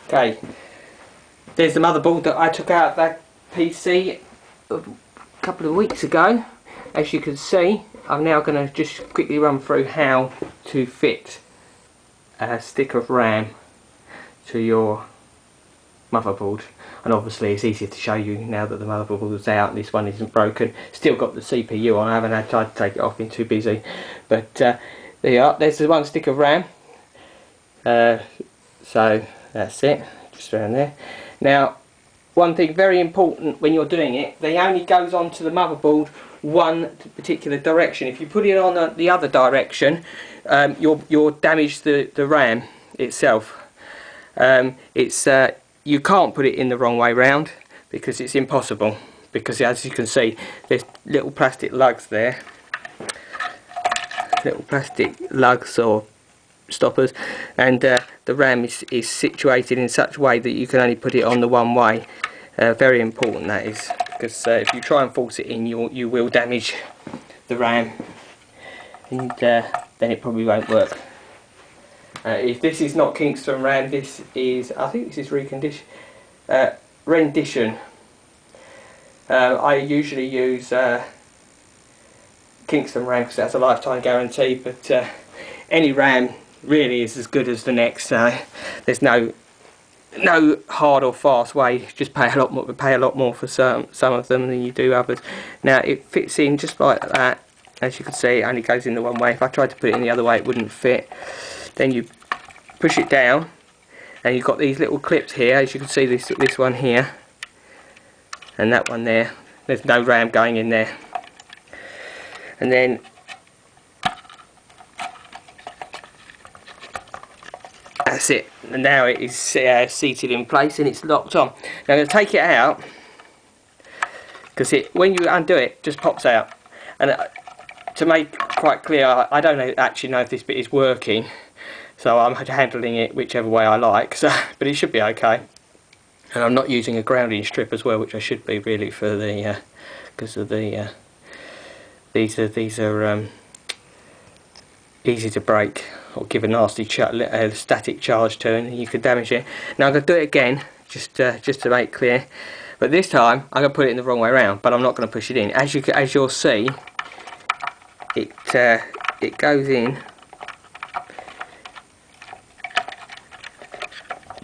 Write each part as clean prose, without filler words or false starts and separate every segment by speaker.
Speaker 1: Okay, there's the motherboard that I took out of that PC a couple of weeks ago. As you can see, I'm now going to just quickly run through how to fit a stick of RAM to your motherboard. And obviously it's easier to show you now that the motherboard is out and this one isn't broken. Still got the CPU on, I haven't had time to take it off, been too busy. But there you are, there's the one stick of RAM. So that's it, just around there. Now, one thing very important when you're doing it, they only goes onto the motherboard one particular direction. If you put it on the other direction, you'll damage the RAM itself. You can't put it in the wrong way round because it's impossible, because as you can see there's little plastic lugs there, little plastic lugs or stoppers, and the RAM is situated in such a way that you can only put it on the one way. Very important that is, because if you try and force it in, you will damage the RAM, and then it probably won't work. If this is not Kingston RAM, this is, I think this is rendition. I usually use Kingston RAM because that's a lifetime guarantee, but any RAM really is as good as the next. There's no hard or fast way. Just pay a lot more for some of them than you do others. Now it fits in just like that. As you can see, it only goes in the one way. If I tried to put it in the other way, it wouldn't fit. Then you push it down, and you've got these little clips here. As you can see, this one here and that one there. There's no RAM going in there. And then that's it. And now it is seated in place and it's locked on. Now I'm going to take it out, because when you undo it, it just pops out. And to make quite clear, I don't actually know if this bit is working, so I'm handling it whichever way I like. So, but it should be okay. And I'm not using a grounding strip as well, which I should be really for the because of the these are easy to break or give a nasty static charge to, and you could damage it. Now I'm going to do it again, just to make clear. But this time I'm going to put it in the wrong way around, but I'm not going to push it in. As you'll see, it goes in,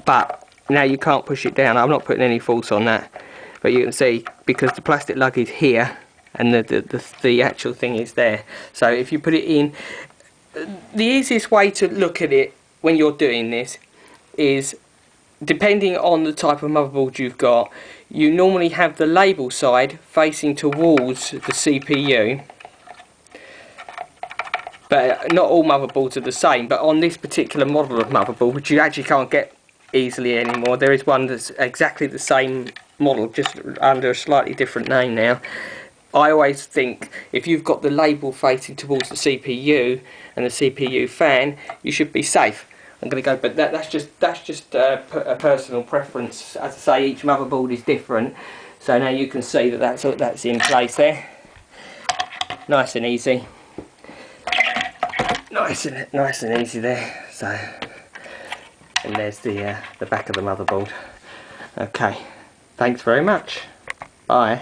Speaker 1: but now you can't push it down. I'm not putting any force on that, but you can see because the plastic lug is here and the actual thing is there. So if you put it in, the easiest way to look at it when you're doing this is, depending on the type of motherboard you've got, you normally have the label side facing towards the CPU. But not all motherboards are the same, but on this particular model of motherboard, which you actually can't get easily anymore, there is one that's exactly the same model, just under a slightly different name now. I always think if you've got the label facing towards the CPU and the CPU fan, you should be safe. I'm going to go, but that's just a personal preference. As I say, each motherboard is different. So now you can see that that's in place there, nice and easy. Nice and easy there. So, and there's the back of the motherboard. Okay, thanks very much. Bye.